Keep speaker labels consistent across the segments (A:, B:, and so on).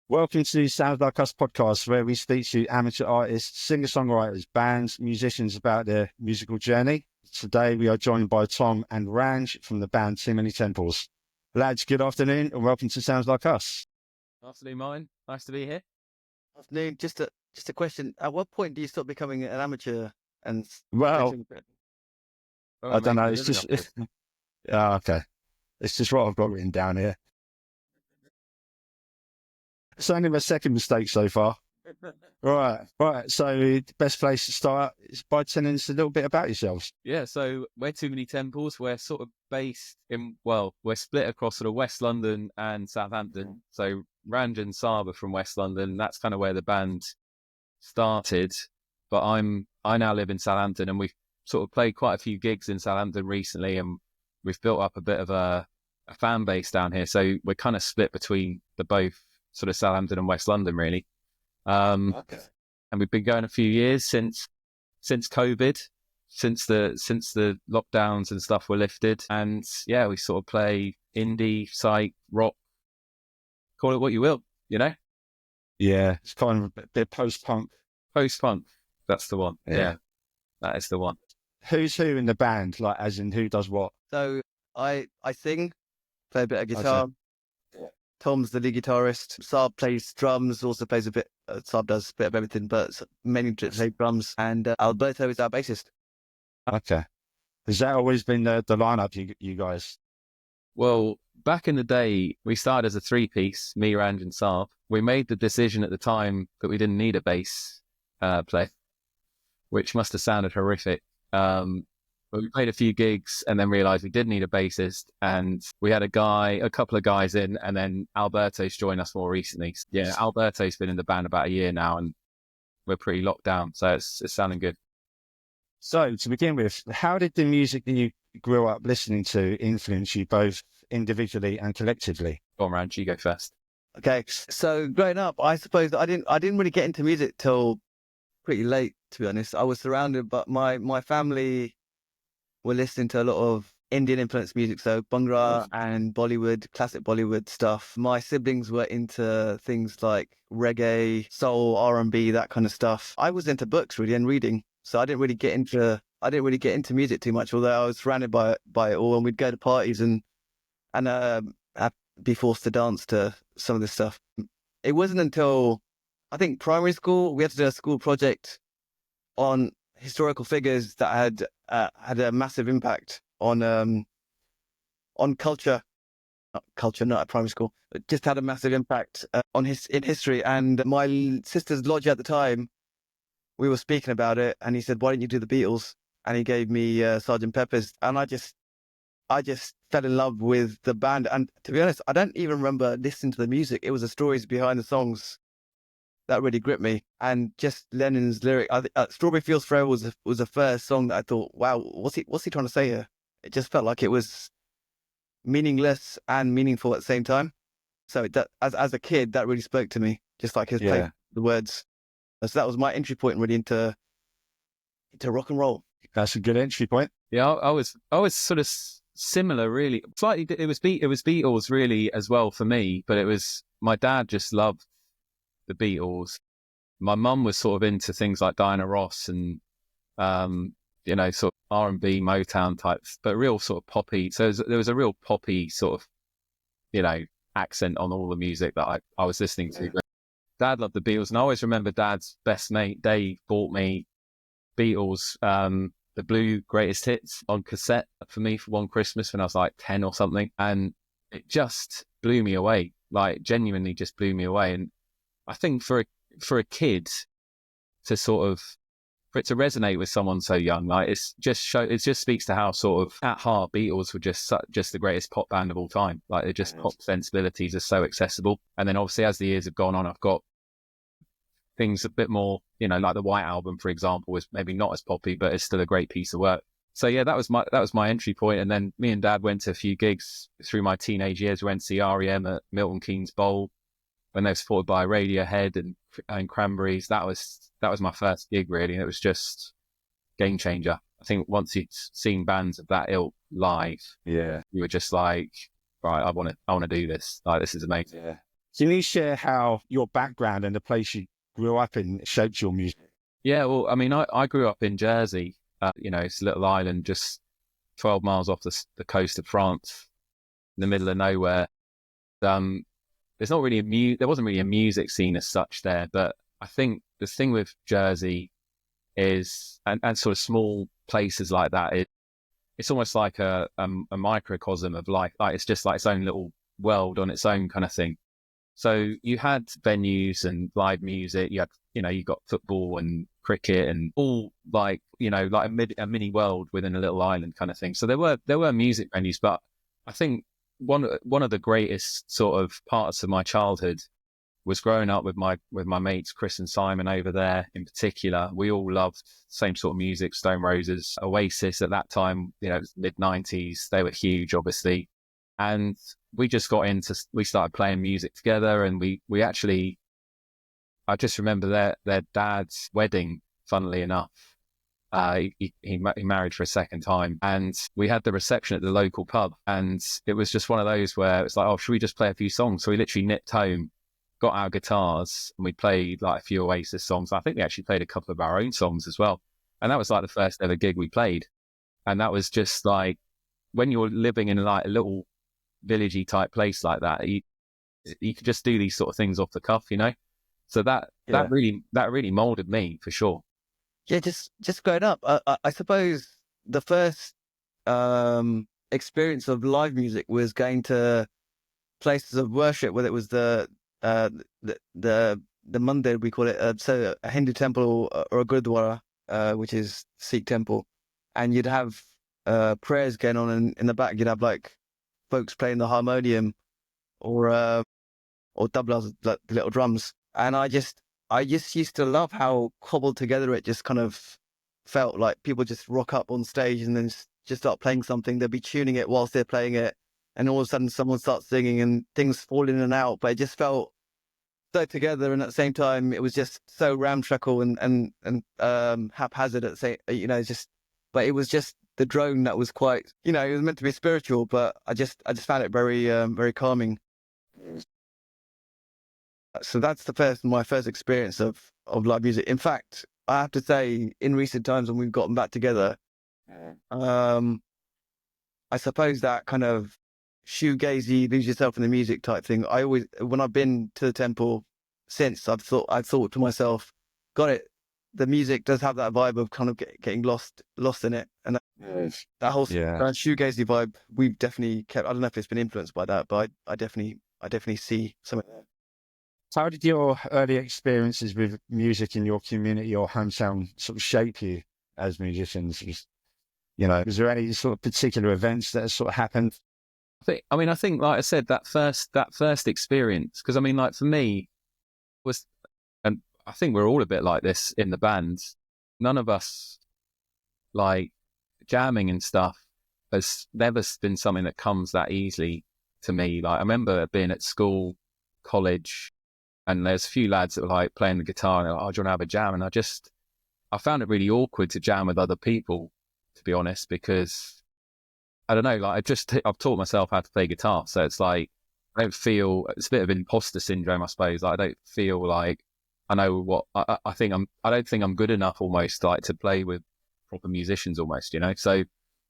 A: Welcome to Sounds Like Us podcast, where we speak to amateur artists, singer-songwriters, bands, musicians about their musical journey. Today we are joined by Tom and Ranj from the band Too Many Temples. Lads, good afternoon and welcome to Sounds Like Us.
B: Afternoon, mine. Nice to be here.
C: Afternoon. Just a question. At what point do you stop becoming an amateur and
A: Well,
B: Oh,
A: I don't know.
B: making a
A: It's
B: living
A: just,
B: off this.
A: okay. It's just what I've got written down here. It's only my second mistake so far. Right. So best place to start is by telling us a little bit about yourselves.
B: Yeah, so we're Too Many Temples. We're sort of based in, we're split across sort of West London and Southampton. So Ranj and Saab are from West London. That's kind of where the band started. But I now live in Southampton, and we've sort of played quite a few gigs in Southampton recently, and we've built up a bit of a fan base down here. So we're kind of split between the both sort of Southampton and West London, really.
A: Okay.
B: And we've been going a few years since COVID, since the lockdowns and stuff were lifted. And yeah, we sort of play indie, psych, rock, call it what you will, you know?
A: Yeah, it's kind of a bit post-punk.
B: Post-punk, that's the one. Yeah, that is the one.
A: Who's who in the band? Like, as in who does what?
C: So I sing, play a bit of guitar.
A: Okay.
C: Tom's the lead guitarist. Saab plays drums, also plays a bit. Saab does a bit of everything, but mainly plays drums. And Alberto is our bassist.
A: Okay. Has that always been the lineup, you guys?
B: Well, back in the day, we started as a three-piece, me, Ranj and Saab. We made the decision at the time that we didn't need a bass player, which must have sounded horrific. But we played a few gigs and then realised we did need a bassist, and we had a couple of guys in, and then Alberto's joined us more recently. Yeah, Alberto's been in the band about a year now, and we're pretty locked down, so it's sounding good.
A: So, to begin with, how did the music that you grew up listening to influence you both individually and collectively?
B: Go on, Ranj, you go first.
C: Okay. So growing up, I suppose I didn't really get into music till pretty late, to be honest. I was surrounded, but my family were listening to a lot of Indian influenced music, so Bhangra and Bollywood, classic Bollywood stuff. My siblings were into things like reggae, soul, R&B, that kind of stuff. I was into books really and reading, so I didn't really get into music too much. Although I was surrounded by it all, and we'd go to parties and be forced to dance to some of this stuff. It wasn't until I think primary school we had to do a school project on historical figures that had a massive impact on culture, not at primary school, but just had a massive impact in history. And my sister's lodger at the time, we were speaking about it, and he said, "Why don't you do the Beatles?" And he gave me Sgt. Pepper's, and I just fell in love with the band. And to be honest, I don't even remember listening to the music. It was the stories behind the songs that really gripped me, and just Lennon's lyric. "Strawberry Fields Forever" was the first song that I thought, "Wow, what's he trying to say here?" It just felt like it was meaningless and meaningful at the same time. So as a kid, that really spoke to me, just like his play, the words. So that was my entry point really into rock and roll.
A: That's a good entry point.
B: Yeah, I was sort of similar, really. Slightly, it was Beatles really as well for me, but it was my dad just loved the Beatles. My mum was sort of into things like Diana Ross and sort of R&B, Motown types, but real sort of poppy. So there was a real poppy sort of accent on all the music that I was listening to. But Dad loved the Beatles, and I always remember Dad's best mate Dave bought me Beatles, the Blue Greatest Hits on cassette for me for one Christmas when I was like 10 or something, and it just blew me away. Like, genuinely just blew me away. And I think for a kid to for it to resonate with someone so young, like it just speaks to how sort of at heart Beatles were just the greatest pop band of all time. Like, they're just pop sensibilities are so accessible. And then obviously as the years have gone on, I've got things a bit more, like the White Album, for example, was maybe not as poppy, but it's still a great piece of work. So yeah, that was my entry point. And then me and Dad went to a few gigs through my teenage years. We went to see R.E.M. at Milton Keynes Bowl when they were supported by Radiohead and Cranberries. That was my first gig really, and it was just game changer. I think once you'd seen bands of that ilk live, you were just like, right, I want to do this. Like, this is amazing.
A: Yeah. Can you share how your background and the place you grew up in shaped your music?
B: Yeah, well, I mean, I grew up in Jersey. It's a little island just 12 miles off the coast of France, in the middle of nowhere. There's not really there wasn't really a music scene as such there, but I think the thing with Jersey is, and sort of small places like that, it's almost like a microcosm of life. Like it's just like its own little world on its own kind of thing. So you had venues and live music. You had, you got football and cricket and all like a mini world within a little island kind of thing. So there were music venues, but I think one of the greatest sort of parts of my childhood was growing up with my mates Chris and Simon over there in particular. We all loved the same sort of music, Stone Roses, Oasis at that time, it was mid-90s. They were huge, obviously. And we just we started playing music together, and we actually, I just remember their dad's wedding, funnily enough. He married for a second time, and we had the reception at the local pub, and it was just one of those where it's like, oh, should we just play a few songs? So we literally nipped home, got our guitars, and we played like a few Oasis songs. I think we actually played a couple of our own songs as well. And that was like the first ever gig we played. And that was just like, when you're living in like a little villagey type place like that, you could just do these sort of things off the cuff, So that really molded me for sure.
C: Yeah, just growing up, I suppose the first experience of live music was going to places of worship, whether it was the mandir, we call it, so a Hindu temple or a gurdwara, which is Sikh temple, and you'd have prayers going on, and in the back you'd have like folks playing the harmonium or tablas, like the little drums, and I just used to love how cobbled together it just kind of felt. Like people just rock up on stage and then just start playing something. They'll be tuning it whilst they're playing it, and all of a sudden someone starts singing and things fall in and out. But it just felt so together, and at the same time it was just so ramshackle and haphazard at the same, just. But it was just the drone that was quite, it was meant to be spiritual, but I just found it very very calming. So that's my first experience of live music. In fact, I have to say, in recent times when we've gotten back together, I suppose that kind of shoegazy, lose yourself in the music type thing. I always, when I've been to the temple since, I've thought to myself, got it. The music does have that vibe of kind of getting lost in it, and that whole shoegazy vibe we've definitely kept. I don't know if it's been influenced by that, but I definitely see some of that.
A: How did your early experiences with music in your community or hometown sort of shape you as musicians? Was there any sort of particular events that sort of happened?
B: I think, like I said, that first experience, because I mean, like for me, was, and I think we're all a bit like this in the band. None of us, like, jamming and stuff has never been something that comes that easily to me. Like I remember being at school, college, and there's a few lads that were like playing the guitar and they're like, oh, do you want to have a jam? And I found it really awkward to jam with other people, to be honest, because I don't know, like I've taught myself how to play guitar. So it's like, I don't feel, it's a bit of imposter syndrome, I suppose. Like, I don't feel like I know what, I don't think I'm good enough almost, like to play with proper musicians almost, So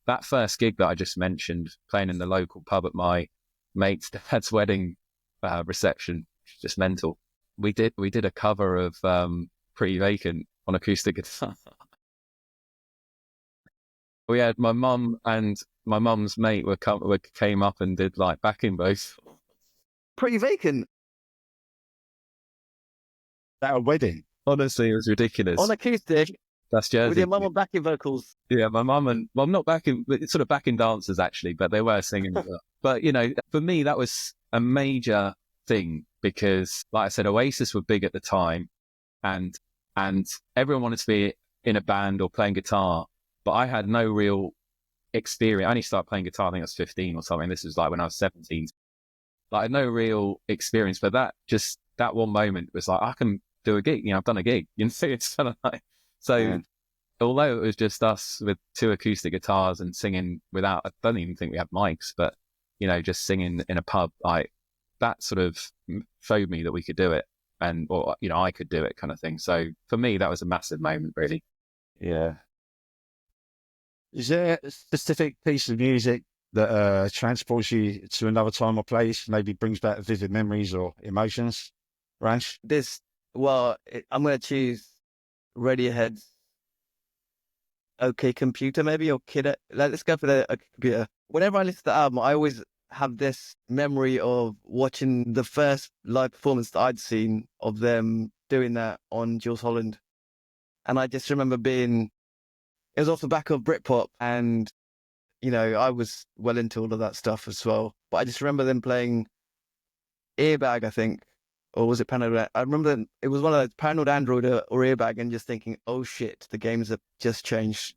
B: that first gig that I just mentioned, playing in the local pub at my mate's dad's wedding reception, just mental. We did a cover of Pretty Vacant on acoustic guitar. We had my mum and my mum's mate came up and did like backing vocals.
C: Pretty Vacant
A: At a wedding?
B: Honestly, it was ridiculous.
C: On acoustic?
B: That's Jersey.
C: With your mum on backing vocals?
B: Yeah, my mum and, well, not backing, but sort of backing dancers actually, but they were singing. But, for me, that was a major thing because, like I said, Oasis were big at the time and everyone wanted to be in a band or playing guitar, but I had no real experience. I only started playing guitar, I think I was 15 or something. This was like when I was 17. Like, I had no real experience, but that one moment was like, I can do a gig, I've done a gig, it's kind of like, so although it was just us with two acoustic guitars and singing I don't even think we had mics, but, just singing in a pub, like, that sort of showed me that we could do it, or I could do it, kind of thing. So for me, that was a massive moment, really.
A: Yeah. Is there a specific piece of music that transports you to another time or place, maybe brings back vivid memories or emotions? Ranch?
C: I'm going to choose Radiohead's OK Computer, maybe, or Kid. Let's go for the OK Computer. Whenever I listen to the album, I always have this memory of watching the first live performance that I'd seen of them doing that on Jules Holland. And I just remember it was off the back of Britpop, and, I was well into all of that stuff as well. But I just remember them playing Airbag, I think, or was it Paranoid? I remember it was one of those, Paranoid Android or Airbag, and just thinking, oh shit, the games have just changed.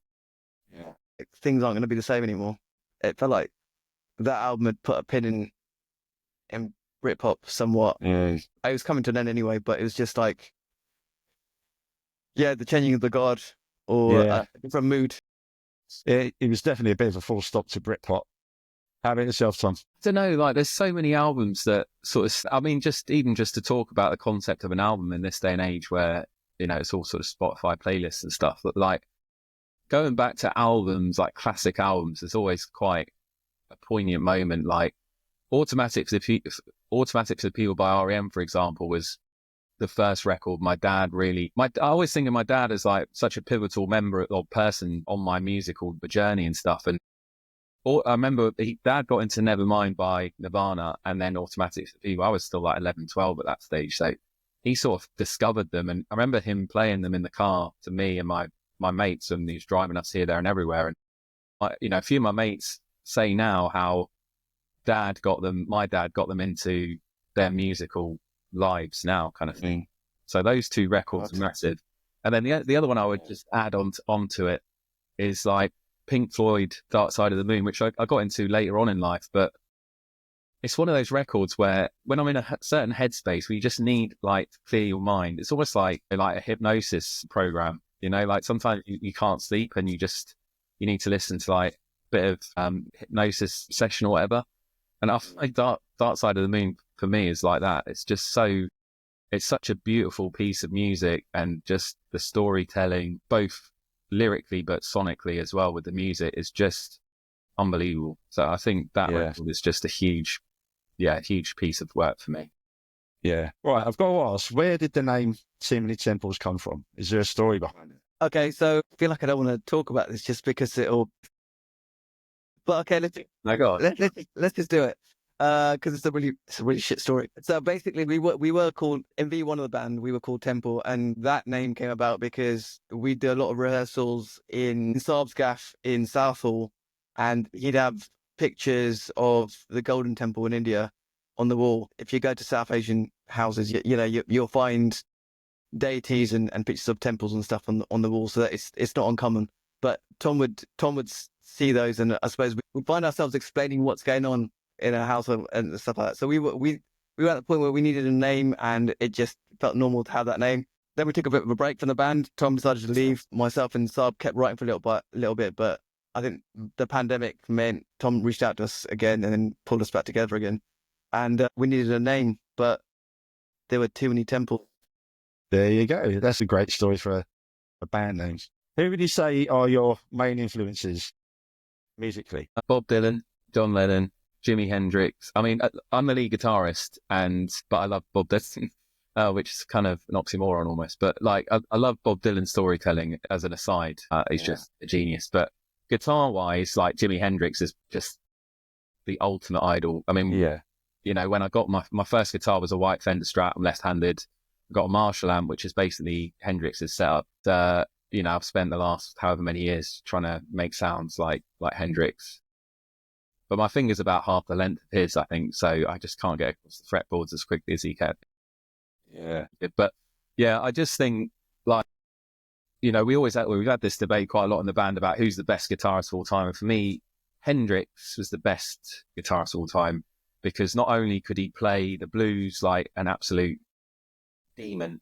A: Yeah.
C: Things aren't going to be the same anymore. It felt like that album had put a pin in Britpop somewhat.
A: Yeah.
C: It was coming to an end anyway, but it was just like, the changing of the guard, or
A: Yeah.
C: a different mood.
A: It was definitely a bit of a full stop to Britpop. How about yourself, Tom?
B: I don't know, like there's so many albums that sort of, I mean, just to talk about the concept of an album in this day and age where, it's all sort of Spotify playlists and stuff, but like going back to albums, like classic albums, is always quite a poignant moment. Like Automatic for the People by R.E.M., for example, was the first record my dad I always think of my dad as like such a pivotal member or person on my musical journey and stuff. And I remember Dad got into Nevermind by Nirvana and then Automatic for the People. I was still like 11, 12 at that stage. So he sort of discovered them. And I remember him playing them in the car to me and my mates, and he was driving us here, there and everywhere. And, a few of my mates say now how my dad got them into their musical lives now, kind of thing. So those two records are massive. And then the other one I would just add onto it is like Pink Floyd, Dark Side of the Moon, which I got into later on in life, but it's one of those records where when I'm in a certain headspace where you just need like to clear your mind, it's almost like a hypnosis program, like sometimes you can't sleep and you need to listen to like a bit of hypnosis session or whatever. And I think Dark Side of the Moon for me is like that. It's such a beautiful piece of music, and just the storytelling, both lyrically but sonically as well with the music, is just unbelievable. So I think that record is just a huge piece of work for me.
A: Yeah. Right, I've got to ask, where did the name Too Many Temples come from? Is there a story behind it?
C: Okay, so I feel like I don't want to talk about this just because but okay, let's just do it. Because it's a really shit story. So basically, we were called, in V1 of the band, we were called Temple, and that name came about because we did a lot of rehearsals in Saab's gaff in Southall, and he'd have pictures of the Golden Temple in India on the wall. If you go to South Asian houses, you'll find deities and pictures of temples and stuff on the wall. So that it's not uncommon. But Tom would see those, and I suppose we find ourselves explaining what's going on in a house and stuff like that. So we were at the point where we needed a name, and it just felt normal to have that name. Then we took a bit of a break from the band. Tom decided to leave. Myself and Saab kept writing for a little bit, but I think the pandemic meant Tom reached out to us again and then pulled us back together again. And we needed a name, but there were too many temples.
A: There you go. That's a great story for a band name. Who would you say are your main influences musically?
B: Bob Dylan, John Lennon, Jimi Hendrix. I mean, I'm the lead guitarist, but I love Bob Dylan, which is kind of an oxymoron almost. But like, I love Bob Dylan's storytelling as an aside. He's just a genius. But guitar-wise, like Jimi Hendrix is just the ultimate idol. I mean, when I got my first guitar was a white Fender Strat. I'm left-handed. I got a Marshall amp, which is basically Hendrix's setup. I've spent the last however many years trying to make sounds like Hendrix. But my finger's about half the length of his, I think, so I just can't get across the fretboards as quickly as he can.
A: Yeah.
B: But yeah, I just think, like, we've had this debate quite a lot in the band about who's the best guitarist of all time. And for me, Hendrix was the best guitarist of all time, because not only could he play the blues like an absolute demon,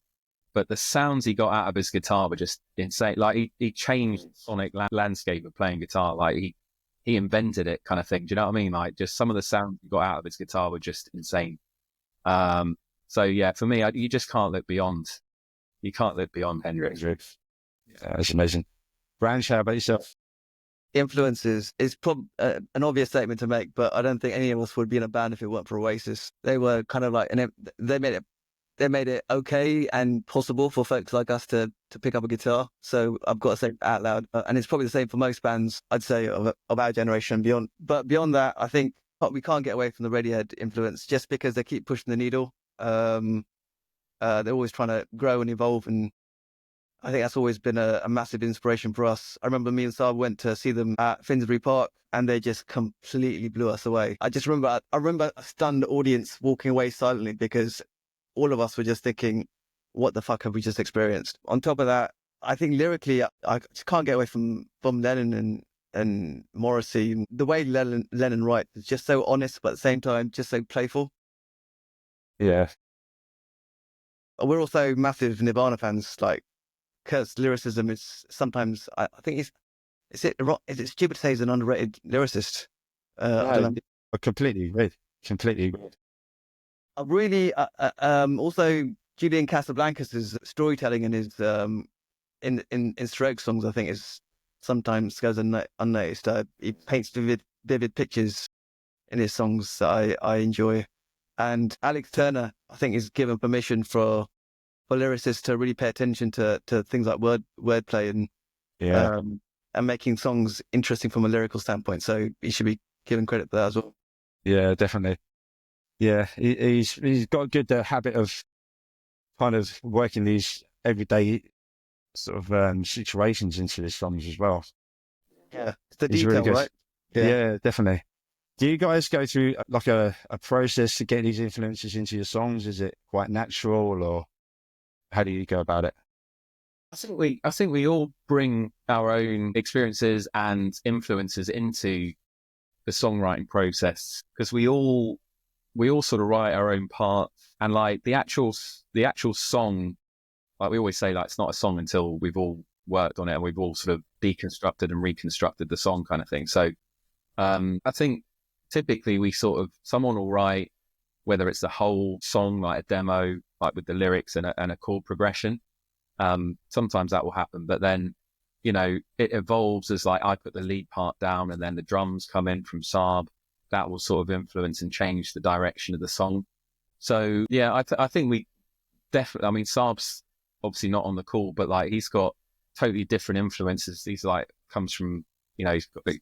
B: but the sounds he got out of his guitar were just insane. Like he changed the sonic landscape of playing guitar. Like he invented it, kind of thing. Do you know what I mean? Like, just some of the sounds he got out of his guitar were just insane. So yeah, for me, you just can't look beyond. You can't look beyond Hendrix.
A: Yeah, that's amazing. Ranj, how about yourself?
C: Influences is an obvious statement to make, but I don't think any of us would be in a band if it weren't for Oasis. They were kind of like, and they made it okay and possible for folks like us to pick up a guitar. So I've got to say it out loud, and it's probably the same for most bands, I'd say, of our generation and beyond. But beyond that, I think we can't get away from the Radiohead influence just because they keep pushing the needle. They're always trying to grow and evolve, and I think that's always been a massive inspiration for us. I remember me and Saab went to see them at Finsbury Park, and they just completely blew us away. I remember a stunned audience walking away silently because all of us were just thinking, what the fuck have we just experienced? On top of that, I think lyrically, I just can't get away from Lennon and Morrissey. The way Lennon writes is just so honest, but at the same time, just so playful.
A: Yeah.
C: We're also massive Nirvana fans. Like, Kurt's lyricism is sometimes, I think is it stupid to say he's an underrated lyricist? I don't know.
A: I completely agree. Completely agree.
C: I really, also Julian Casablancas' storytelling in his in Stroke songs, I think, is sometimes goes unnoticed. He paints vivid pictures in his songs that I enjoy. And Alex Turner, I think, is given permission for lyricists to really pay attention to things like wordplay and making songs interesting from a lyrical standpoint. So he should be given credit for that as well.
A: Yeah, definitely. Yeah, he's got a good habit of kind of working these everyday sort of situations into his songs as well.
C: Yeah, it's the
A: He's
C: detail,
A: really good.
C: right?
A: Yeah, definitely. Do you guys go through like a process to get these influences into your songs? Is it quite natural, or how do you go about it?
B: I think we all bring our own experiences and influences into the songwriting process, because we all sort of write our own part, and like the actual song, like we always say, like it's not a song until we've all worked on it and we've all sort of deconstructed and reconstructed the song, kind of thing. So I think typically someone will write, whether it's the whole song, like a demo, like with the lyrics and a chord progression. Sometimes that will happen, but then, you know, it evolves as like I put the lead part down and then the drums come in from Saab. That will sort of influence and change the direction of the song. So yeah, I think we definitely, I mean, Saab's obviously not on the call, but like he's got totally different influences. He's like, comes from, you know,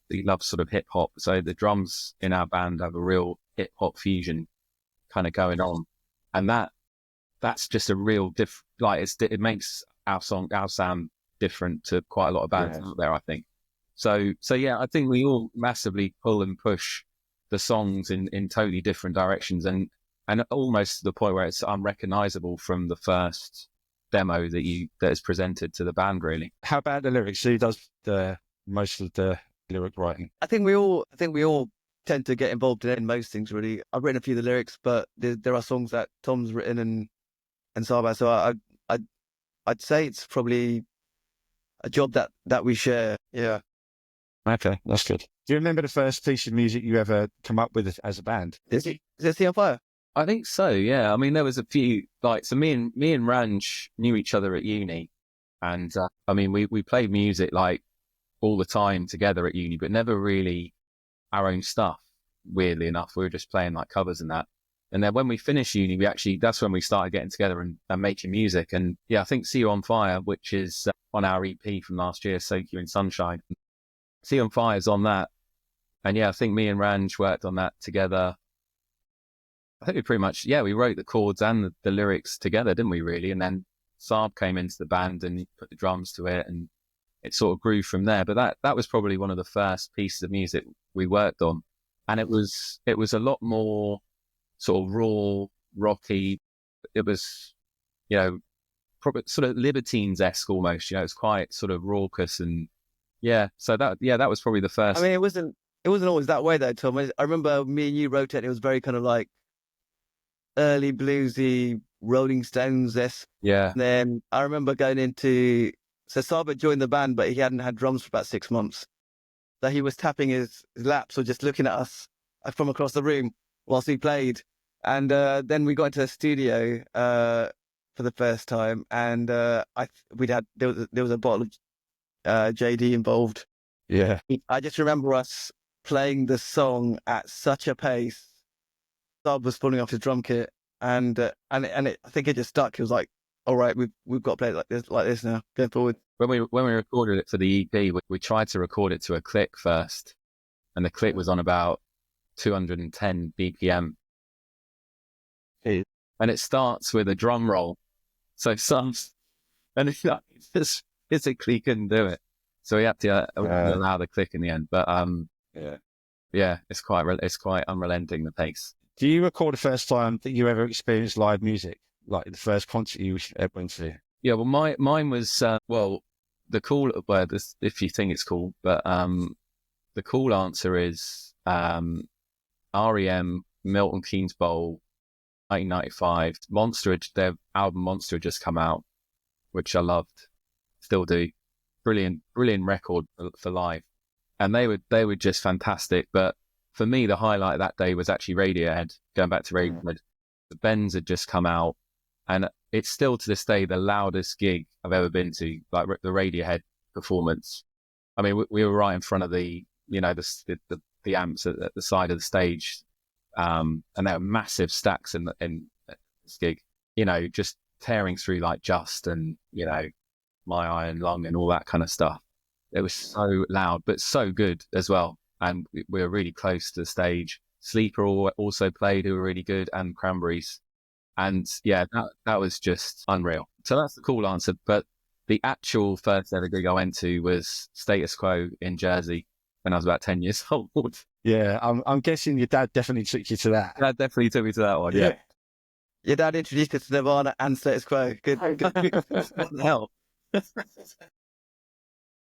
B: he loves sort of hip hop. So the drums in our band have a real hip hop fusion kind of going on. And that's just a real it makes our sound different to quite a lot of bands out there, I think. So yeah, I think we all massively pull and push the songs in totally different directions, and almost to the point where it's unrecognizable from the first demo that is presented to the band, really.
A: How about the lyrics? Who does most of the lyric writing?
C: I think we all tend to get involved in most things, really. I've written a few of the lyrics, but there are songs that Tom's written and Saba. So I'd say it's probably a job that we share. Yeah.
A: Okay, that's good. Do you remember the first piece of music you ever come up with as a band?
C: Is it Sea on Fire?
B: I think so, yeah. I mean, there was a few, like, so me and Ranj knew each other at uni, and I mean, we played music like all the time together at uni, but never really our own stuff. Weirdly enough, we were just playing like covers and that. And then when we finished uni, that's when we started getting together and making music. And yeah, I think See You on Fire, which is on our EP from last year, Soak You in Sunshine. See You on Fire is on that. And yeah, I think me and Ranj worked on that together. I think we pretty much, we wrote the chords and the lyrics together, didn't we, really? And then Saab came into the band and he put the drums to it, and it sort of grew from there. But that was probably one of the first pieces of music we worked on. And it was a lot more sort of raw, rocky. It was, you know, probably sort of Libertines-esque almost. You know, it's quite sort of raucous, and so that was probably the first.
C: I mean, it wasn't always that way though, Tom. I remember me and you wrote it. It was very kind of like early bluesy, Rolling Stones-esque.
B: Yeah.
C: And then I remember going into, so Saba joined the band, but he hadn't had drums for about 6 months. So he was tapping his laps or just looking at us from across the room whilst we played. And then we got into the studio for the first time, and there was a bottle of JD involved.
A: Yeah.
C: I just remember us playing the song at such a pace. Bob was falling off his drum kit, and I think it just stuck. It was like, all right, we've got to play it like this now, going forward.
B: When we recorded it for the EP, we tried to record it to a click first, and the click was on about 210 BPM. And it starts with a drum roll. So and it just physically couldn't do it. So we had to allow the click in the end. But yeah, it's quite unrelenting, the pace.
A: Do you recall the first time that you ever experienced live music, like the first concert you ever went to?
B: Yeah, well, mine was the cool. Well, if you think it's cool, but the cool answer is REM, Milton Keynes Bowl, 1995. Monster, their album Monster had just come out, which I loved, still do. Brilliant record for live, and they were just fantastic. But for me, the highlight that day was actually Radiohead. Going back to Radiohead, the Bends had just come out, and it's still to this day the loudest gig I've ever been to. Like the Radiohead performance. I mean, we were right in front of the amps at the side of the stage, and there were massive stacks in this gig. Just tearing through like Just and My Iron Lung and all that kind of stuff. It was so loud, but so good as well. And we were really close to the stage. Sleeper also played, who were really good, and Cranberries. And yeah, that was just unreal. So that's the cool answer. But the actual first ever gig I went to was Status Quo in Jersey when I was about 10 years old.
A: Yeah, I'm guessing your dad definitely took you to that.
B: Dad definitely took me to that one. Yeah.
C: Your dad introduced us to Nirvana and Status Quo. Good.
B: What the hell?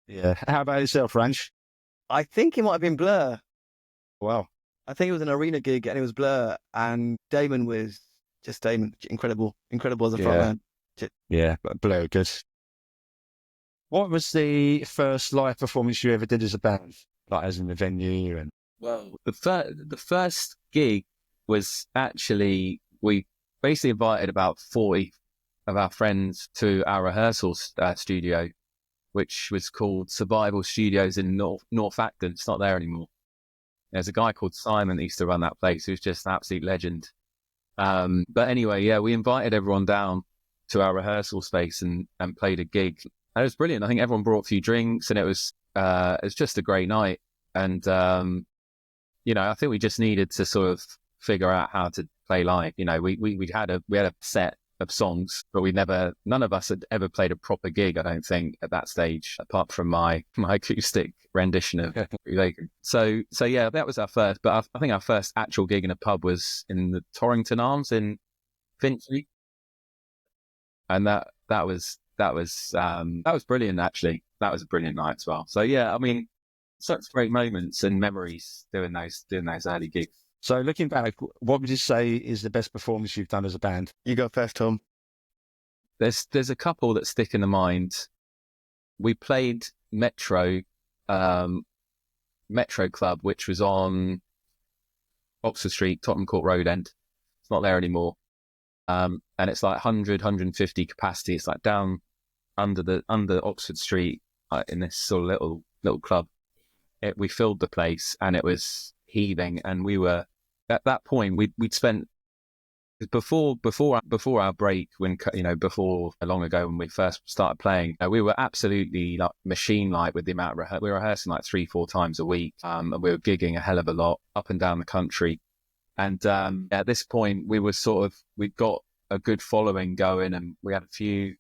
A: Yeah. How about yourself, Ranj?
C: I think it might have been Blur.
A: Wow.
C: I think it was an arena gig and it was Blur, and Damon was just Damon. Incredible as a frontman.
A: Yeah, but Blur, good. What was the first live performance you ever did as a band? Like as in the venue? And
B: Well, the first gig was actually, we basically invited about 40 of our friends to our rehearsal studio, which was called Survival Studios in North Acton. It's not there anymore. There's a guy called Simon that used to run that place, who's just an absolute legend. But anyway, yeah, we invited everyone down to our rehearsal space and played a gig. And it was brilliant. I think everyone brought a few drinks, and it was just a great night. And I think we just needed to sort of figure out how to play live. We had a set of songs, but none of us had ever played a proper gig, I don't think, at that stage, apart from my acoustic rendition of Vacant. So yeah, that was our first. But I think our first actual gig in a pub was in the Torrington Arms in Finchley, and that was brilliant. Actually, that was a brilliant night as well. So yeah, I mean, such great moments and memories doing those early gigs.
A: so looking back, what would you say is the best performance you've done as a band?
C: You go first, Tom.
B: There's a couple that stick in the mind. We played Metro Club, which was on Oxford Street, Tottenham Court Road end. It's not there anymore. And it's like 150 capacity. It's like down under Oxford Street in this sort of little club. We filled the place and it was heaving, and we were at that point we'd spent before our break, when before long ago when we first started playing, we were absolutely like machine like with the amount of we were rehearsing like 3-4 times a week, and we were gigging a hell of a lot up and down the country. And at this point we'd got a good following going, and we had a few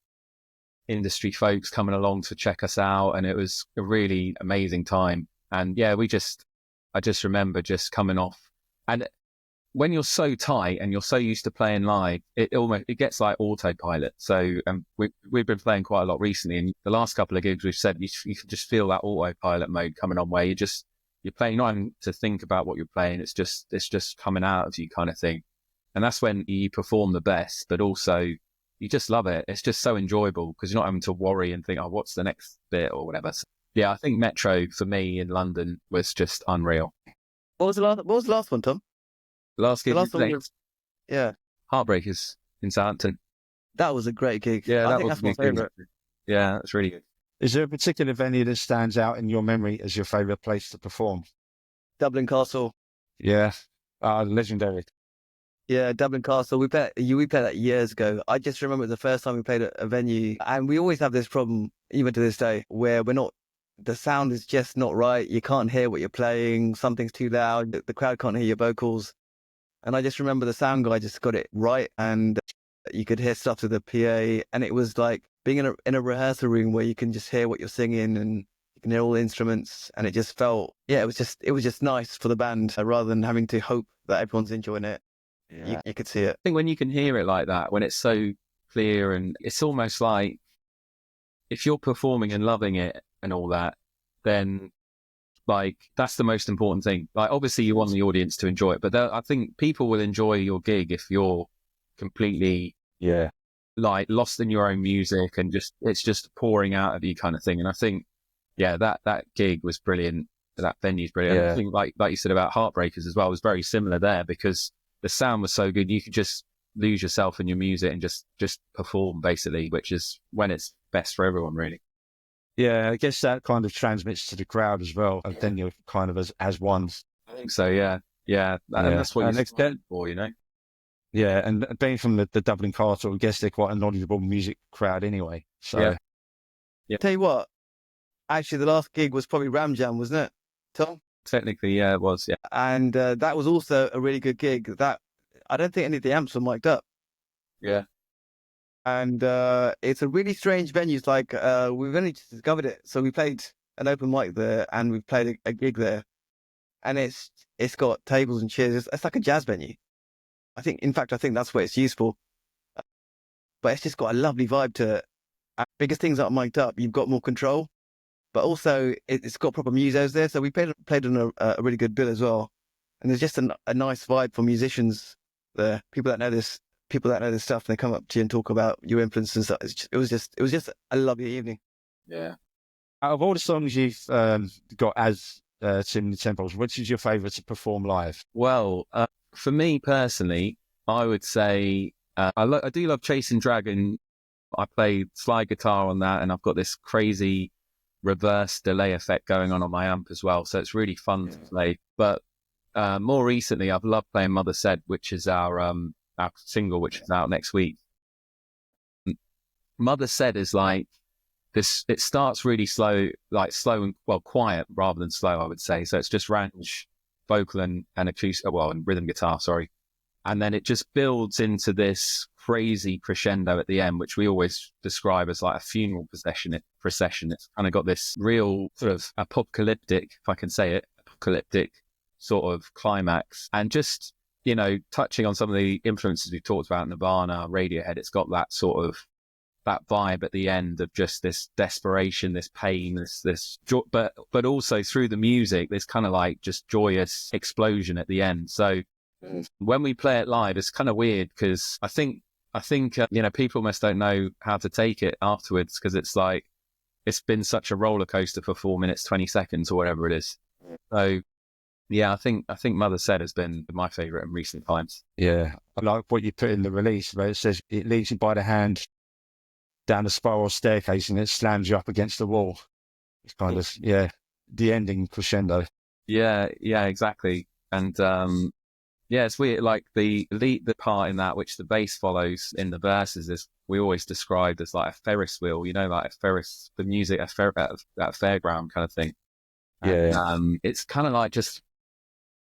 B: industry folks coming along to check us out, and it was a really amazing time. And yeah, I just remember just coming off, and when you're so tight and you're so used to playing live, it gets like autopilot. So we've been playing quite a lot recently, and the last couple of gigs we've said you can just feel that autopilot mode coming on, where you're playing not even to think about what you're playing, it's just coming out of you kind of thing. And that's when you perform the best, but also you just love it. It's just so enjoyable because you're not having to worry and think, oh, what's the next bit or whatever. So, yeah, I think Metro for me in London was just unreal.
C: What was the last one, Tom?
B: The last gig
C: The last one Yeah,
B: Heartbreakers in Southampton.
C: that was a great gig.
B: Yeah,
C: I
B: that
C: think
B: was
C: that's
B: a
C: my
B: good gig.
C: favorite.
B: Yeah, that's really good.
A: Is there a particular venue that stands out in your memory as your favourite place to perform?
C: Dublin Castle.
A: Yeah, legendary.
C: Yeah, Dublin Castle. We played that years ago. I just remember the first time we played at a venue, and we always have this problem, even to this day, where the sound is just not right. You can't hear what you're playing. Something's too loud. The crowd can't hear your vocals. And I just remember the sound guy just got it right, and you could hear stuff through the PA, and it was like being in a rehearsal room where you can just hear what you're singing and you can hear all the instruments, and it just felt, yeah, it was just nice for the band rather than having to hope that everyone's enjoying it.
A: Yeah.
C: You could see it.
B: I think when you can hear it like that, when it's so clear, and it's almost like if you're performing and loving it and all that, then like that's the most important thing. Like obviously you want the audience to enjoy it, but I think people will enjoy your gig if you're completely like lost in your own music and it's just pouring out of you kind of thing. And I think that gig was brilliant. That venue's brilliant.
A: Yeah.
B: I think like you said about Heartbreakers as well was very similar there because the sound was so good. You could just lose yourself in your music and just perform basically, which is when it's best for everyone really.
A: Yeah, I guess that kind of transmits to the crowd as well. And then you're kind of as one.
B: I think so, yeah. And that's what you're striving for, you know?
A: Yeah, and being from the Dublin Castle, I guess they're quite a knowledgeable music crowd anyway. So,
C: Tell you what, actually the last gig was probably Ram Jam, wasn't it, Tom?
B: Technically, yeah, it was, yeah.
C: And that was also a really good gig. That I don't think any of the amps were mic'd up.
B: Yeah.
C: And it's a really strange venue. It's like we've only just discovered it. So we played an open mic there and we played a gig there. And it's got tables and chairs. It's like a jazz venue. In fact, I think that's what it's used for. But it's just got a lovely vibe to it. Because things aren't mic'd up, you've got more control. But also, it's got proper musos there. So we played on a really good bill as well. And there's just a nice vibe for musicians there. People that know this stuff, and they come up to you and talk about your influence and stuff. It was just a lovely evening.
B: Yeah.
A: out of all the songs you've got as Too Many Temples, which is your favourite to perform live?
B: Well, for me personally, I would say I do love Chasing Dragon. I play slide guitar on that, and I've got this crazy reverse delay effect going on my amp as well. So it's really fun to play. But more recently, I've loved playing Mother Said, which is our single, which is out next week. Mother Said is like this. It starts really slow, like slow and quiet rather than slow, I would say. So it's just Ranj vocal and acoustic, and rhythm guitar, sorry. And then it just builds into this crazy crescendo at the end, which we always describe as like a funeral procession. It's kind of got this real sort of apocalyptic, if I can say it, apocalyptic sort of climax. And just, you know, touching on some of the influences we've talked about, Nirvana, Radiohead, it's got that sort of, that vibe at the end of just this desperation, this pain, this joy, but also through the music, this kind of like just joyous explosion at the end. So when we play it live, it's kind of weird because I think you know, people almost don't know how to take it afterwards, because it's like it's been such a roller coaster for 4 minutes 20 seconds or whatever it is. So yeah, I think Mother Said has been my favorite in recent times.
A: Yeah, I like what you put in the release where it says it leads you by the hand down a spiral staircase and it slams you up against the wall. It's kind of, the ending crescendo.
B: Yeah, exactly. And yeah, it's weird. Like the part in that which the bass follows in the verses is we always described as like a Ferris wheel, you know, like the music at a fairground kind of thing. And, it's kind of like just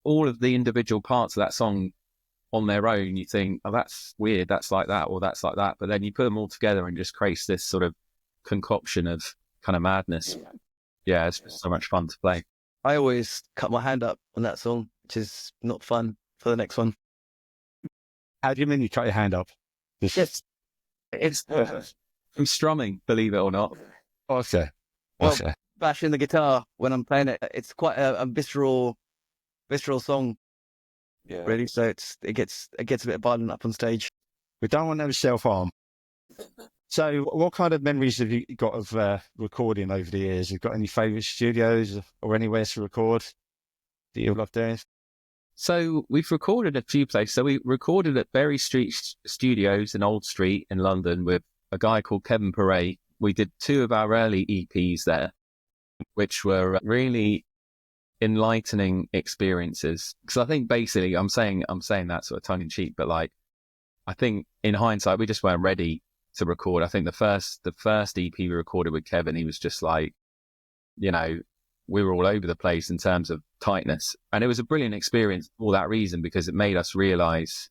B: all of the individual parts of that song on their own. You think, oh, that's weird, that's like that, or that's like that. But then you put them all together and just creates this sort of concoction of kind of madness. Yeah, it's just so much fun to play.
C: I always cut my hand up on that song, which is not fun for the next one.
A: How do you mean you cut your hand up?
C: Yes,
B: it's from strumming, believe it or not.
A: Okay.
C: Well, bashing the guitar when I'm playing it. It's quite a visceral song. Yeah. Really. So it gets a bit violent up on stage.
A: We don't want no self-harm. So what kind of memories have you got of recording over the years? Have you got any favourite studios or anywhere to record that you love doing?
B: So we've recorded a few places. So we recorded at Berry Street Studios in Old Street in London with a guy called Kevin Perret. We did 2 of our early EPs there, which were really enlightening experiences. Because I think basically, I'm saying that sort of tongue in cheek, but like, I think in hindsight, we just weren't ready to record. I think the first EP we recorded with Kevin, he was just like, you know, we were all over the place in terms of tightness. And it was a brilliant experience for that reason, because it made us realize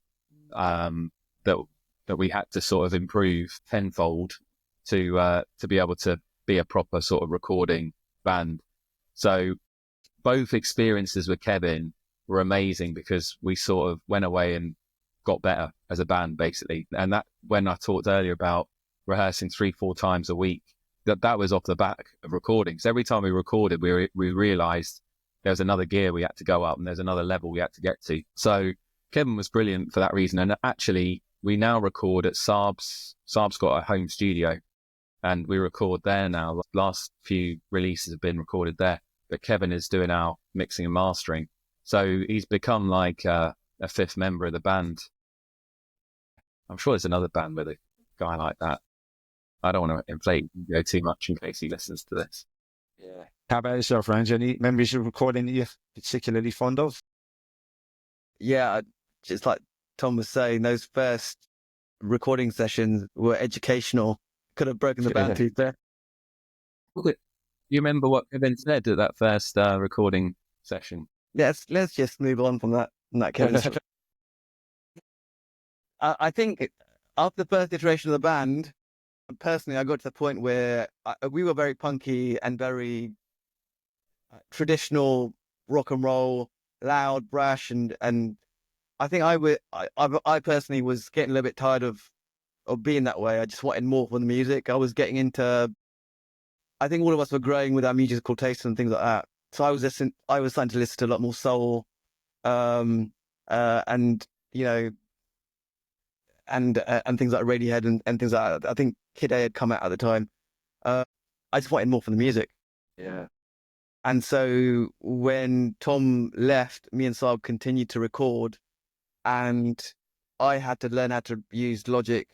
B: that we had to sort of improve tenfold to be able to be a proper sort of recording band. So both experiences with Kevin were amazing, because we sort of went away and got better as a band, basically. And that, when I talked earlier about rehearsing 3-4 times a week, that was off the back of recording. So every time we recorded, we realized there was another gear we had to go up, and there's another level we had to get to. So Kevin was brilliant for that reason. And actually, we now record at Saab's. Saab's got a home studio, and we record there now. The last few releases have been recorded there, but Kevin is doing our mixing and mastering. So he's become like a 5th member of the band. I'm sure there's another band with a guy like that. I don't want to inflate ego too much in case he listens to this.
A: Yeah. How about yourself, Ranj? Any memories of recording that you're particularly fond of?
C: Yeah, just like Tom was saying, those first recording sessions were educational. Could have broken the band tooth there.
B: You remember what Kevin said at that first recording session?
C: Let's just move on from that Kevin story. I think after the first iteration of the band, personally, I got to the point where we were very punky and very traditional rock and roll, loud, brash, and I think I personally was getting a little bit tired of being that way. I just wanted more from the music. I was getting into, I think all of us were growing with our musical tastes and things like that. So I was starting to listen to a lot more soul, and you know, and things like Radiohead and things like that. I think Kid A had come out at the time. I just wanted more from the music.
A: Yeah.
C: And so when Tom left, me and Saab continued to record, and I had to learn how to use Logic,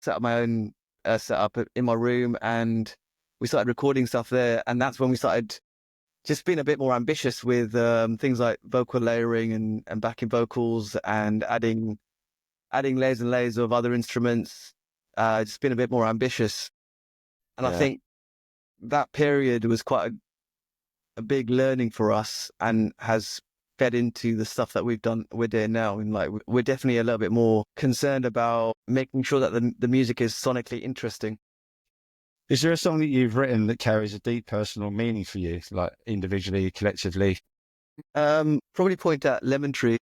C: set up my own setup in my room, and we started recording stuff there. And that's when we started just being a bit more ambitious with things like vocal layering and backing vocals, and adding layers and layers of other instruments, just being a bit more ambitious. And I think that period was quite a big learning for us, and has fed into the stuff that we're doing now. And like, we're definitely a little bit more concerned about making sure that the music is sonically interesting.
A: Is there a song that you've written that carries a deep personal meaning for you, like individually, collectively?
C: Probably point at Lemon Tree.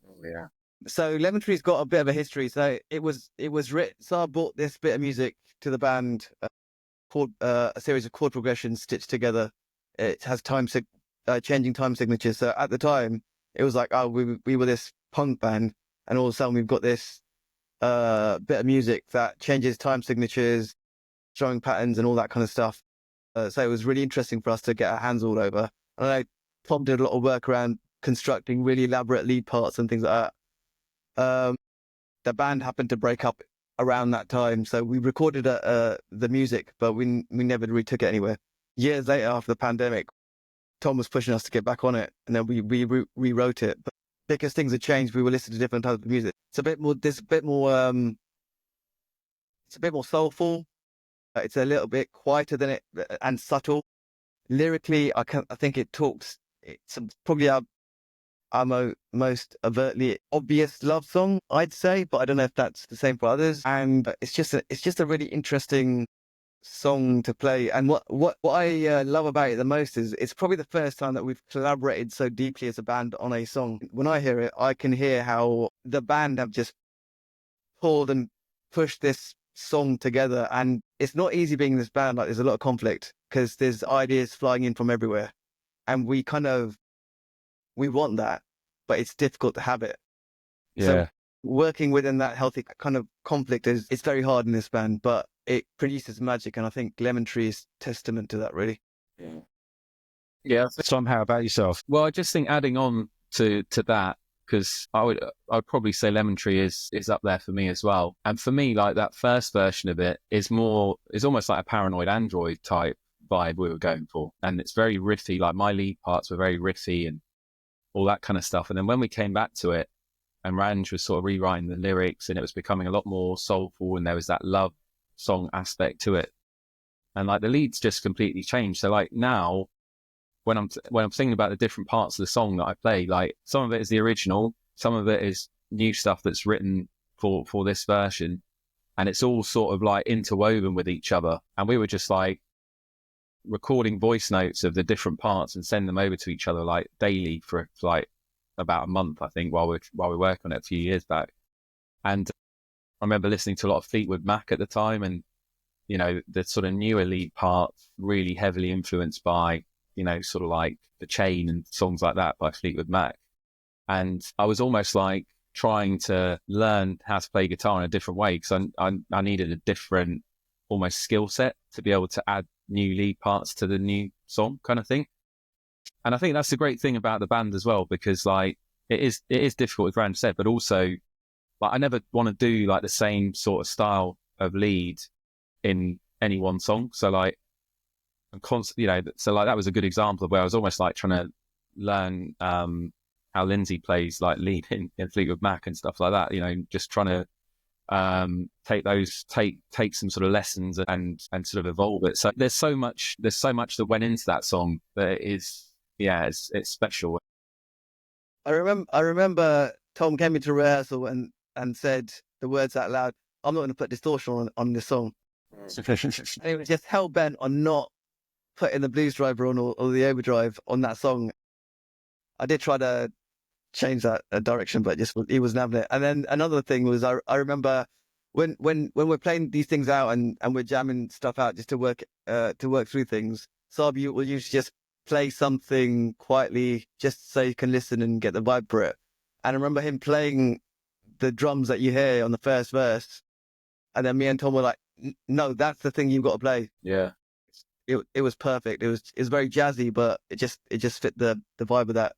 A: Oh, yeah.
C: So Lemon Tree's got a bit of a history. So it was written. Saab brought this bit of music to the band, called a series of chord progressions stitched together. It has changing time signatures. So at the time, it was like, oh, we were this punk band, and all of a sudden we've got this bit of music that changes time signatures, showing patterns and all that kind of stuff. So it was really interesting for us to get our hands all over. And I know Tom did a lot of work around constructing really elaborate lead parts and things like that. The band happened to break up around that time, so we recorded the music, but we never really took it anywhere. Years later, after the pandemic, Tom was pushing us to get back on it, and then we rewrote it. But because things had changed, we were listening to different types of music. It's a bit more. It's a bit more soulful. It's a little bit quieter than it, and subtle. Lyrically, I think it talks. It's probably our most overtly obvious love song, I'd say, but I don't know if that's the same for others. And it's just a really interesting song to play. And what I love about it the most is it's probably the first time that we've collaborated so deeply as a band on a song. When I hear it, I can hear how the band have just pulled and pushed this song together. And it's not easy being this band. Like, there's a lot of conflict because there's ideas flying in from everywhere, and we want that, but it's difficult to have it.
A: Yeah.
C: So working within that healthy kind of conflict it's very hard in this band, but it produces magic. And I think Lemon Tree is testament to that, really.
B: Yeah.
A: Tom, how about yourself?
B: Well, I just think adding on to that, because I'd probably say Lemon Tree is up there for me as well. And for me, like that first version of it is almost like a Paranoid Android type vibe we were going for. And it's very riffy, like my lead parts were very riffy and all that kind of stuff. And then when we came back to it and Ranj was sort of rewriting the lyrics and it was becoming a lot more soulful and there was that love song aspect to it. And like the leads just completely changed. So like now, when I'm thinking about the different parts of the song that I play, like some of it is the original, some of it is new stuff that's written for this version, and it's all sort of like interwoven with each other. And we were just like recording voice notes of the different parts and send them over to each other like daily for like about a month, I think, while we worked on it a few years back. And I remember listening to a lot of Fleetwood Mac at the time, and you know, the sort of newer lead parts really heavily influenced by, you know, sort of like The Chain and songs like that by Fleetwood Mac. And I was almost like trying to learn how to play guitar in a different way, because I needed a different almost skill set to be able to add new lead parts to the new song kind of thing. And I think that's the great thing about the band as well, because like it is difficult, as Rand said, but also like I never want to do like the same sort of style of lead in any one song. So like you know, so like that was a good example of where I was almost like trying to learn how Lindsay plays like lead in Fleetwood Mac and stuff like that, you know, just trying to take some sort of lessons and sort of evolve it. So there's so much that went into that song that it is, yeah, it's special.
C: I remember Tom came into rehearsal and said the words out loud, "I'm not going to put distortion on this song." And he was just hell bent on not putting the blues driver on or the overdrive on that song. I did try to change that direction, but he wasn't having it. And then another thing was I remember when we're playing these things out and we're jamming stuff out just to work through things, Saab will usually just play something quietly just so you can listen and get the vibe for it. And I remember him playing the drums that you hear on the first verse, and then me and Tom were like, "No, that's the thing you've got to play."
B: Yeah.
C: It was perfect. It was very jazzy, but it just fit the vibe of that.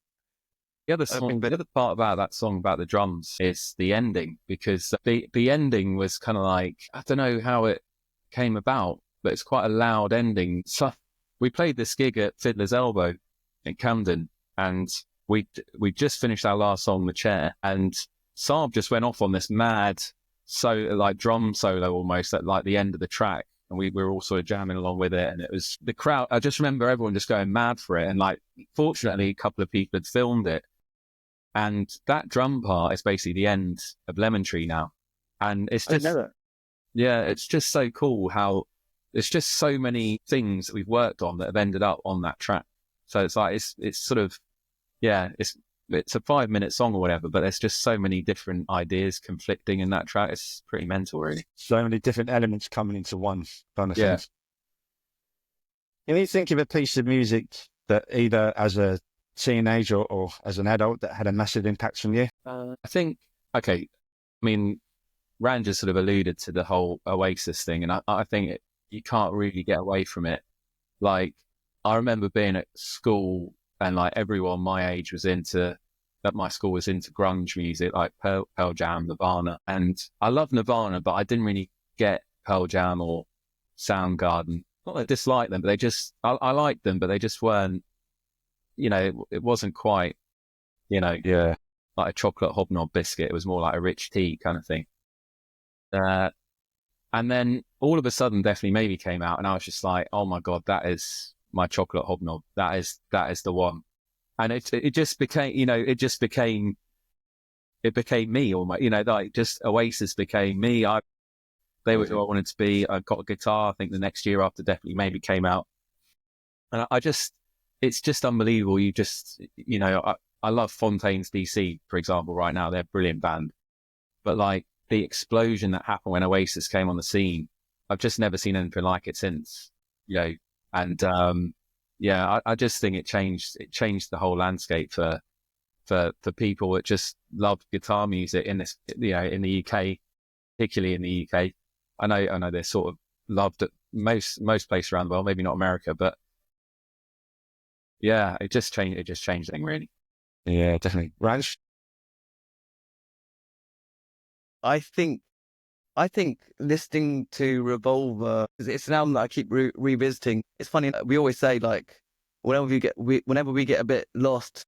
B: The other part about that song about the drums is the ending, because the ending was kind of like, I don't know how it came about, but it's quite a loud ending. So we played this gig at Fiddler's Elbow in Camden, and we just finished our last song, The Chair, and Saab just went off on this mad like drum solo almost at like the end of the track. And we were all sort of jamming along with it. And it was the crowd. I just remember everyone just going mad for it. And like, fortunately, a couple of people had filmed it. And that drum part is basically the end of Lemon Tree now. And it's just, yeah, it's just so cool how there's just so many things that we've worked on that have ended up on that track. So it's like, it's sort of, yeah, it's a 5-minute song or whatever, but there's just so many different ideas conflicting in that track. It's pretty mental, really.
A: So many different elements coming into one kind of
B: Yeah.
A: thing. Can you think of a piece of music that either as a teenager or as an adult that had a massive impact on you?
B: I think, okay, I mean, Rand just sort of alluded to the whole Oasis thing, and I think you can't really get away from it. Like, I remember being at school and like everyone my age at my school was into grunge music, like Pearl Jam, Nirvana. And I love Nirvana, but I didn't really get Pearl Jam or Soundgarden. Not that I dislike them, but I liked them, but they just weren't, you know, it wasn't quite, you know,
A: Yeah.
B: like a chocolate hobnob biscuit. It was more like a rich tea kind of thing. And then all of a sudden, Definitely Maybe came out, and I was just like, oh my God, that is my chocolate hobnob. That is the one. And it just became, you know, it became me almost, you know, like just Oasis became me. They were who I wanted to be. I got a guitar, I think the next year after Definitely Maybe came out. And it's just unbelievable. You know, I love Fontaine's DC, for example, right now. They're a brilliant band. But like the explosion that happened when Oasis came on the scene, I've just never seen anything like it since, you know. And yeah, I just think it changed the whole landscape for people that just love guitar music in this, you know, in the UK, particularly in the UK. I know they're sort of loved at most places around the world, maybe not America, but yeah, it just changed things really.
A: Yeah, definitely. Ranj?
C: I think listening to Revolver, 'cause it's an album that I keep revisiting. It's funny. We always say like, whenever we get a bit lost,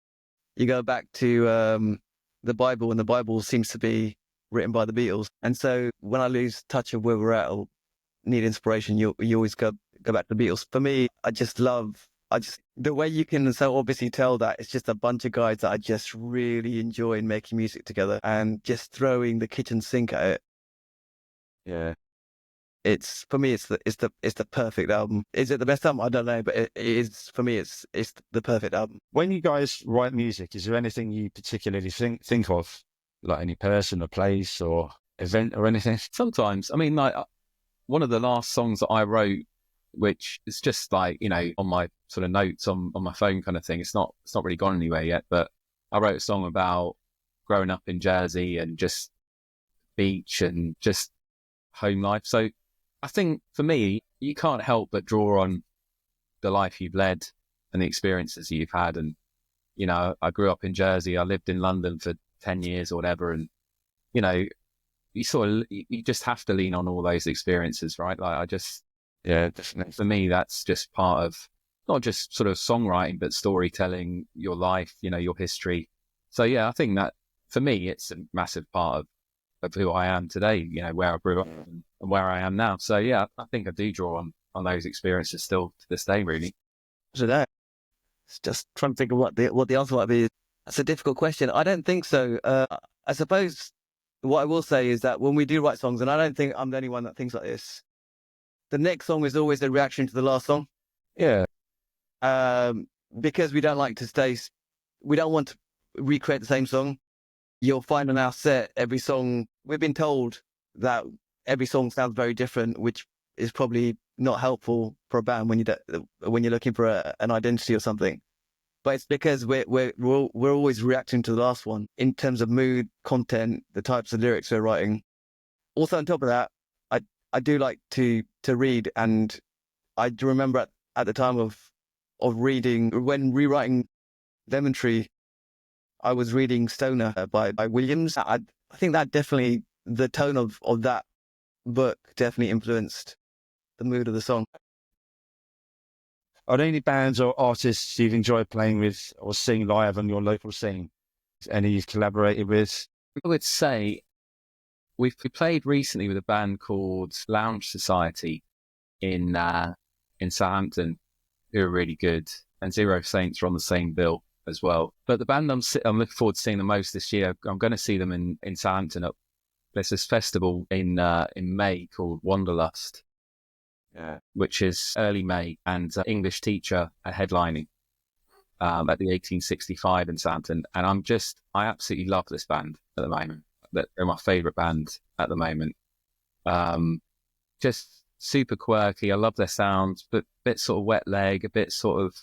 C: you go back to the Bible, and the Bible seems to be written by the Beatles. And so when I lose touch of where we're at or need inspiration, you always go back to the Beatles. For me, I just the way you can so obviously tell that it's just a bunch of guys that I just really enjoy making music together, and just throwing the kitchen sink at it.
A: Yeah.
C: It's for me, it's the perfect album. Is it the best album? I don't know, but it is for me. It's the perfect album.
A: When you guys write music, is there anything you particularly think of, like any person or place or event or anything?
B: Sometimes, I mean, like one of the last songs that I wrote, which is just like, you know, on my sort of notes on my phone kind of thing. It's not really gone anywhere yet, but I wrote a song about growing up in Jersey and just beach and just home life. So I think for me, you can't help but draw on the life you've led and the experiences you've had. And, you know, I grew up in Jersey. I lived in London for 10 years or whatever. And, you know, you just have to lean on all those experiences, right? Like
A: Yeah, definitely.
B: for me, that's just part of not just sort of songwriting, but storytelling, your life, you know, your history. So yeah, I think that for me, it's a massive part of who I am today, you know, where I grew up and where I am now. So yeah, I think I do draw on those experiences still to this day, really.
C: So that it's just trying to think of what the answer might be. That's a difficult question. I don't think so. I suppose what I will say is that when we do write songs, and I don't think I'm the only one that thinks like this, the next song is always a reaction to the last song.
A: Yeah.
C: Because we don't like to we don't want to recreate the same song. You'll find on our set, every song, we've been told that every song sounds very different, which is probably not helpful for a band when you're looking for an identity or something. But it's because we're always reacting to the last one in terms of mood, content, the types of lyrics we're writing. Also, on top of that, I do like to read, and I do remember at the time of reading, when rewriting Lemon Tree, I was reading Stoner by Williams. I think that definitely, the tone of that book definitely influenced the mood of the song.
A: Are there any bands or artists you've enjoyed playing with or seeing live on your local scene? Any you've collaborated with?
B: I would say we played recently with a band called Lounge Society in Southampton, who are really good, and Zero Saints are on the same bill as well. But the band I'm looking forward to seeing the most this year, I'm going to see them in Southampton. There's this festival in May called Wanderlust, which is early May, and English Teacher are headlining at the 1865 in Southampton. And I absolutely love this band at the moment. They're my favourite band at the moment. Just super quirky. I love their sounds, but a bit sort of wet leg, a bit sort of,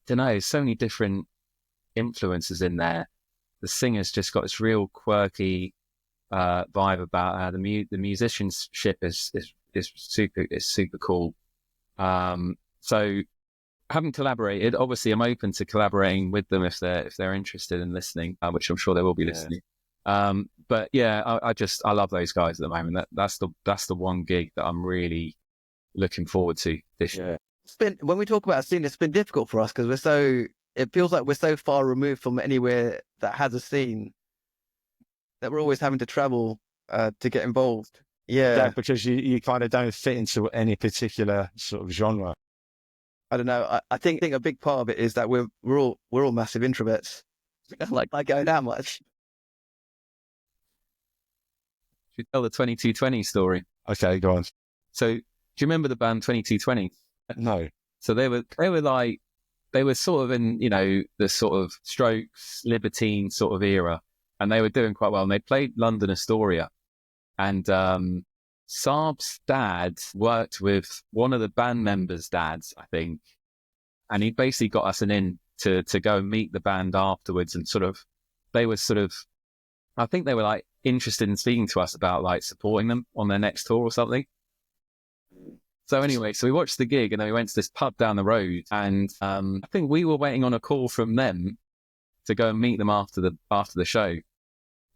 B: don't know, so many different influences in there. The singer's just got this real quirky vibe about her. The musicianship is super cool. So having collaborated, obviously I'm open to collaborating with them if they're interested in listening, which I'm sure they will be listening. But yeah, I love those guys at the moment. That's the one gig that I'm really looking forward to this year.
C: When we talk about a scene, it's been difficult for us because it feels like we're so far removed from anywhere that has a scene that we're always having to travel to get involved. Yeah,
A: because you kind of don't fit into any particular sort of genre.
C: I don't know. I think a big part of it is that we're all massive introverts. Like I go that much.
B: Should we tell the 2220 story?
A: Okay, go on.
B: So, do you remember the band 2220?
A: No.
B: So they were sort of in, you know, the sort of Strokes, Libertine sort of era, and they were doing quite well. And they played London Astoria, and Saab's dad worked with one of the band members' dads, I think, and he basically got us an in to go and meet the band afterwards, and I think they were like interested in speaking to us about like supporting them on their next tour or something. So anyway, we watched the gig and then we went to this pub down the road, and I think we were waiting on a call from them, to go and meet them after the show.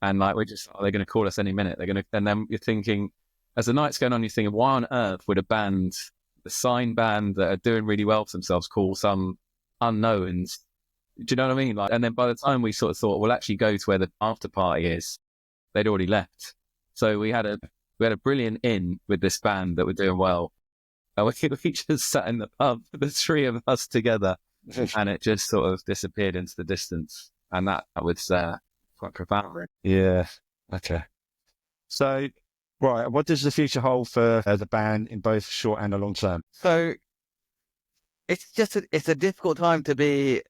B: And like, they're going to call us any minute. And then you're thinking, as the night's going on, you're thinking, why on earth would the sign band that are doing really well for themselves, call some unknowns? Do you know what I mean? Like, and then by the time we sort of thought, we'll actually go to where the after party is, they'd already left. So we had a brilliant in with this band that were doing well. And we just sat in the pub, the three of us together, and it just sort of disappeared into the distance. And that was quite profound.
A: Yeah. Okay. So, right, what does the future hold for the band in both short and the long term?
C: So it's a difficult time to be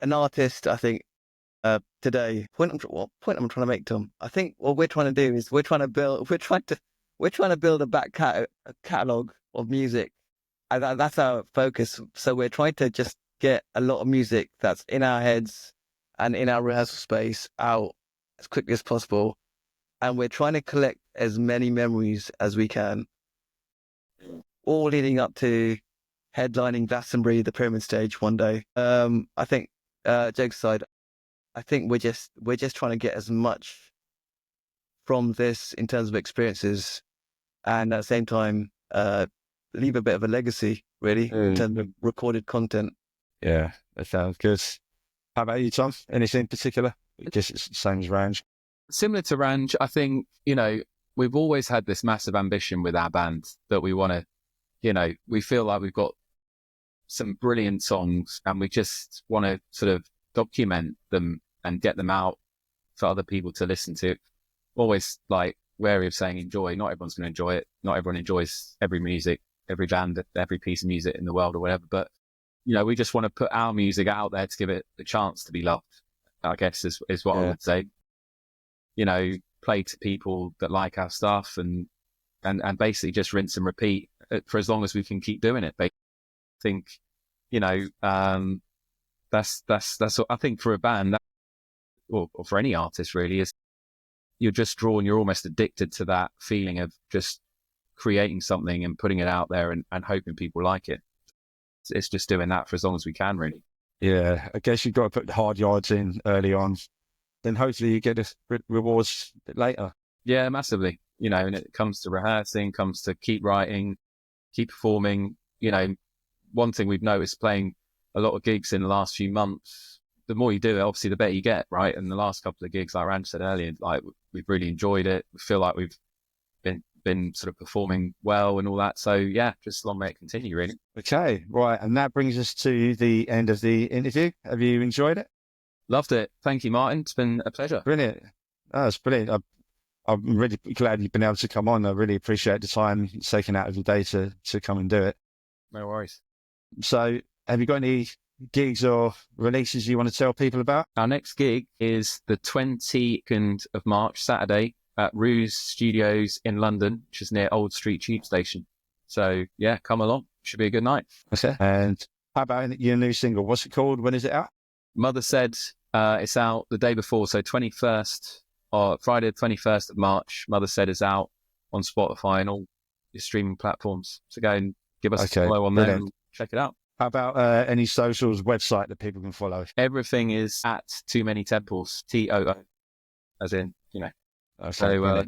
C: an artist, I think, today. What point I'm trying to make, Tom? I think what we're trying to do is we're trying to build a back catalog of music, and that's our focus. So we're trying to just get a lot of music that's in our heads and in our rehearsal space out as quickly as possible, and we're trying to collect as many memories as we can, all leading up to headlining Glastonbury, the Pyramid Stage, one day. I think, jokes aside, I think we're just trying to get as much from this in terms of experiences, and at the same time, leave a bit of a legacy, really, in terms of recorded content.
A: Yeah, that sounds good. How about you, Tom? Anything in particular? Just it's the same as Ranj.
B: Similar to Ranj, I think, we've always had this massive ambition with our band that we want to, we feel like we've got some brilliant songs and we just want to sort of document them and get them out for other people to listen to. Always like wary of saying enjoy. Not everyone's going to enjoy it. Not everyone enjoys every music, every band, every piece of music in the world or whatever. But, we just want to put our music out there to give it a chance to be loved, I guess is what I would say. Play to people that like our stuff and basically just rinse and repeat for as long as we can keep doing it. I think, that's what I think for a band or for any artist really is you're almost addicted to that feeling of just creating something and putting it out there and hoping people like it. It's just doing that for as long as we can, really.
A: Yeah, I guess you've got to put the hard yards in early on. Then hopefully you get the rewards a bit later.
B: Yeah, massively. And it comes to rehearsing, comes to keep writing, keep performing. One thing we've noticed playing a lot of gigs in the last few months, the more you do it, obviously the better you get, right? And the last couple of gigs, like Ranj said earlier, like we've really enjoyed it. We feel like we've been sort of performing well and all that. So yeah, just long may it continue, really.
A: Okay, right. And that brings us to the end of the interview. Have you enjoyed it?
B: Loved it. Thank you, Martin. It's been a pleasure.
A: Brilliant. Oh, it's brilliant. I'm really glad you've been able to come on. I really appreciate the time taken out of your day to come and do it.
B: No worries.
A: So have you got any gigs or releases you want to tell people about?
B: Our next gig is the 22nd of March, Saturday, at Ruse Studios in London, which is near Old Street Tube Station. So yeah, come along. Should be a good night.
A: Okay. And how about your new single? What's it called? When is it out?
B: Mother Said it's out the day before, so 21st or Friday the 21st of March. Mother Said is out on Spotify and all your streaming platforms. So go and give us a follow on there and check it out.
A: How about any socials, website that people can follow?
B: Everything is at Too Many Temples, TOO, as in,
A: Okay,
B: so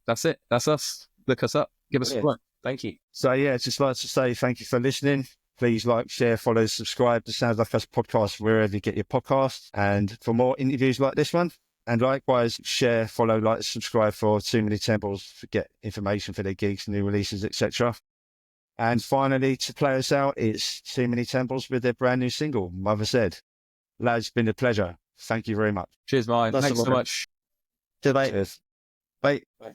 B: that's it. That's us. Look us up. Give us a follow. Thank you.
A: So yeah, just like to say thank you for listening. Please like, share, follow, subscribe to Sounds Like Us podcast wherever you get your podcasts. And for more interviews like this one, and likewise, share, follow, like, subscribe for Too Many Temples to get information for their gigs, new releases, etc. And finally, to play us out, it's Too Many Temples with their brand new single, Mother Said. Lads, it's been a pleasure. Thank you very much.
B: Cheers, Martin. Thanks so much.
C: Cheers, mate.
A: Cheers.
C: Bye.
A: Bye.